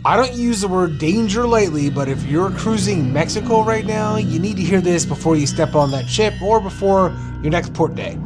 I don't use the word danger lightly, but if you're cruising Mexico right now, you need to hear this before you step on that ship or before your next port day.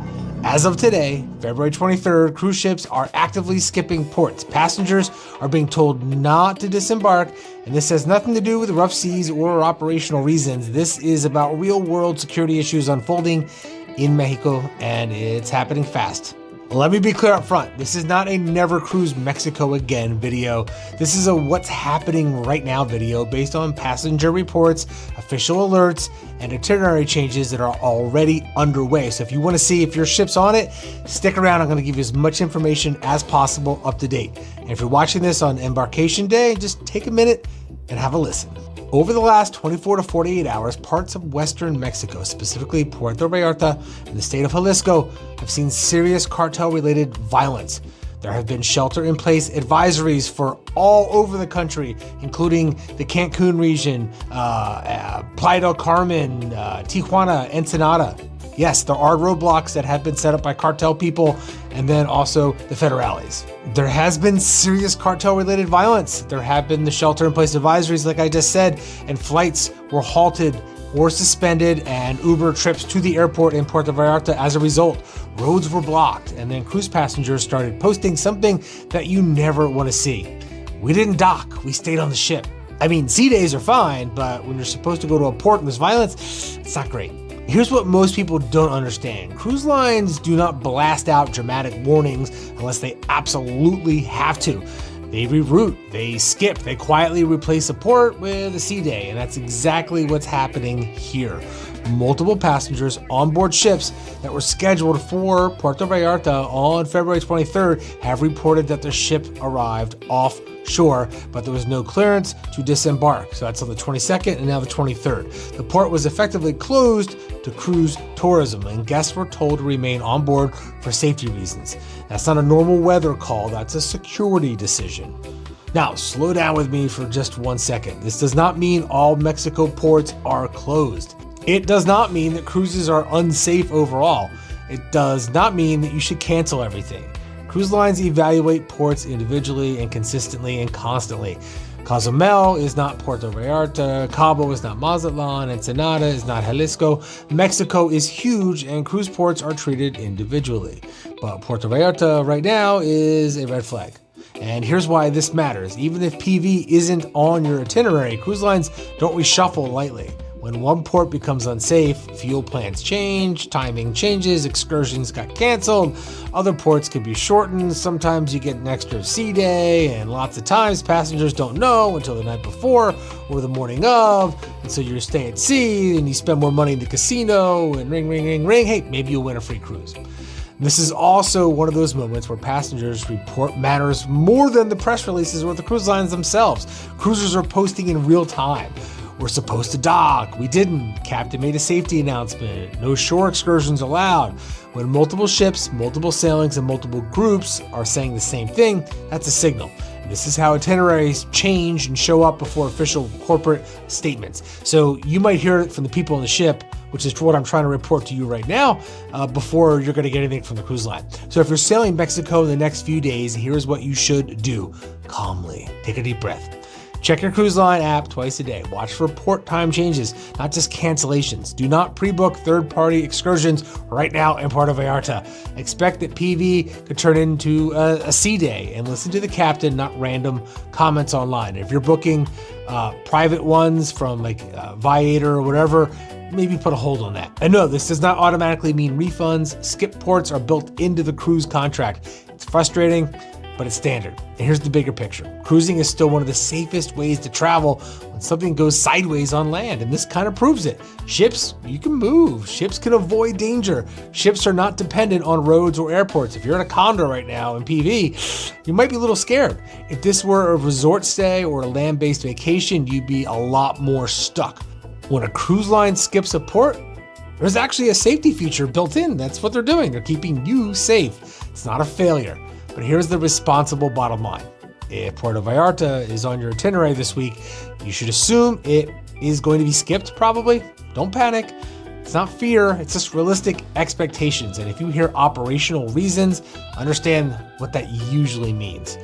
As of today, February 23rd, cruise ships are actively skipping ports. Passengers are being told not to disembark, and this has nothing to do with rough seas or operational reasons. This is about real-world security issues unfolding in Mexico, and it's happening fast. Let me be clear up front. This is not a never cruise Mexico again video. This is a what's happening right now video based on passenger reports, official alerts, and itinerary changes that are already underway. So if you want to see if your ship's on it, stick around. I'm going to give you as much information as possible up to date. And if you're watching this on embarkation day, just take a minute and have a listen. Over the last 24 to 48 hours, parts of western Mexico, specifically Puerto Vallarta and the state of Jalisco, have seen serious cartel-related violence. There have been shelter-in-place advisories for all over the country, including the Cancun region, Playa del Carmen, Tijuana, Ensenada. Yes, there are roadblocks that have been set up by cartel people, and then also the federales. There has been serious cartel-related violence. There have been the shelter-in-place advisories, like I just said, and flights were halted or suspended, and Uber trips to the airport in Puerto Vallarta as a result. Roads were blocked, and then cruise passengers started posting something that you never want to see. We didn't dock, we stayed on the ship. I mean, sea days are fine, but when you're supposed to go to a port and there's violence, it's not great. Here's what most people don't understand. Cruise lines do not blast out dramatic warnings unless they absolutely have to. They reroute, they skip, they quietly replace a port with a sea day, and that's exactly what's happening here. Multiple passengers on board ships that were scheduled for Puerto Vallarta on February 23rd have reported that their ship arrived offshore, but there was no clearance to disembark. So that's on the 22nd and now the 23rd. The port was effectively closed to cruise tourism, and guests were told to remain on board for safety reasons. That's not a normal weather call, that's a security decision. Now, slow down with me for just 1 second. This does not mean all Mexico ports are closed. It does not mean that cruises are unsafe overall. It does not mean that you should cancel everything. Cruise lines evaluate ports individually and consistently and constantly. Cozumel is not Puerto Vallarta, Cabo is not Mazatlan, Ensenada is not Jalisco. Mexico is huge and cruise ports are treated individually. But Puerto Vallarta right now is a red flag. And here's why this matters. Even if PV isn't on your itinerary, cruise lines don't reshuffle lightly. When one port becomes unsafe, fuel plans change, timing changes, excursions got canceled, other ports can be shortened, sometimes you get an extra sea day, and lots of times passengers don't know until the night before or the morning of, and so you stay at sea and you spend more money in the casino and ring, ring, ring, ring, hey, maybe you'll win a free cruise. This is also one of those moments where passengers report matters more than the press releases or the cruise lines themselves. Cruisers are posting in real time. We're supposed to dock, we didn't. Captain made a safety announcement. No shore excursions allowed. When multiple ships, multiple sailings, and multiple groups are saying the same thing, that's a signal. This is how itineraries change and show up before official corporate statements. So you might hear it from the people on the ship, which is what I'm trying to report to you right now, before you're going to get anything from the cruise line. So if you're sailing Mexico in the next few days, here's what you should do. Calmly, take a deep breath. Check your cruise line app twice a day. Watch for port time changes, not just cancellations. Do not pre-book third-party excursions right now in Puerto Vallarta. Expect that PV could turn into a sea day, and listen to the captain, not random comments online. If you're booking private ones from like Viator or whatever, maybe put a hold on that. And no, this does not automatically mean refunds. Skip ports are built into the cruise contract. It's frustrating, but it's standard. And here's the bigger picture. Cruising is still one of the safest ways to travel when something goes sideways on land, and this kind of proves it. Ships, you can move. Ships can avoid danger. Ships are not dependent on roads or airports. If you're in a condo right now in PV, you might be a little scared. If this were a resort stay or a land-based vacation, you'd be a lot more stuck. When a cruise line skips a port, there's actually a safety feature built in. That's what they're doing. They're keeping you safe. It's not a failure. But here's the responsible bottom line. If Puerto Vallarta is on your itinerary this week, you should assume it is going to be skipped probably. Don't panic. It's not fear, it's just realistic expectations. And if you hear operational reasons, understand what that usually means.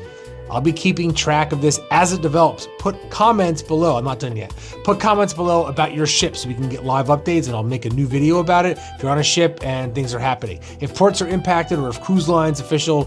I'll be keeping track of this as it develops. Put comments below. I'm not done yet. Put comments below about your ship so we can get live updates, and I'll make a new video about it if you're on a ship and things are happening. If ports are impacted or if cruise lines official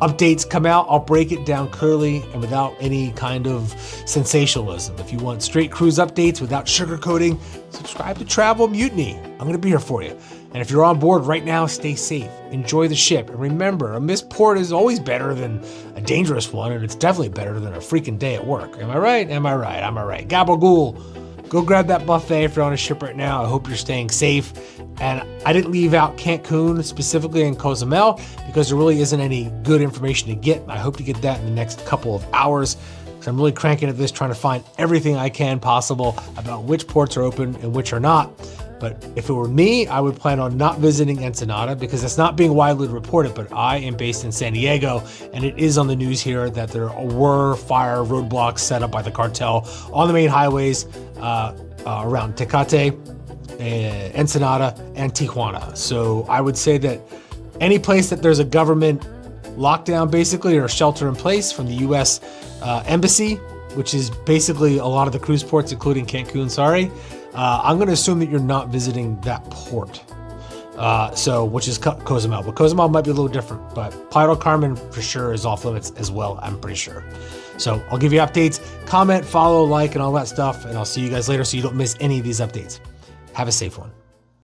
updates come out, I'll break it down clearly and without any kind of sensationalism. If you want straight cruise updates without sugarcoating, subscribe to Travel Mutiny. I'm gonna be here for you. And if you're on board right now, stay safe, enjoy the ship. And remember, a missed port is always better than a dangerous one, and it's definitely better than a freaking day at work. Am I right? Am I right? Am I right? Gabagool. Go grab that buffet if you're on a ship right now. I hope you're staying safe. And I didn't leave out Cancun, specifically in Cozumel, because there really isn't any good information to get. I hope to get that in the next couple of hours, because I'm really cranking at this, trying to find everything I can possible about which ports are open and which are not. But if it were me, I would plan on not visiting Ensenada because it's not being widely reported, but I am based in San Diego, and it is on the news here that there were fire roadblocks set up by the cartel on the main highways around Tecate, Ensenada, and Tijuana. So I would say that any place that there's a government lockdown basically, or shelter in place from the US embassy, which is basically a lot of the cruise ports, including Cancun, I'm going to assume that you're not visiting that port, which is Cozumel. But Cozumel might be a little different, but Playa del Carmen for sure is off limits as well, I'm pretty sure. So I'll give you updates, comment, follow, like, and all that stuff, and I'll see you guys later so you don't miss any of these updates. Have a safe one.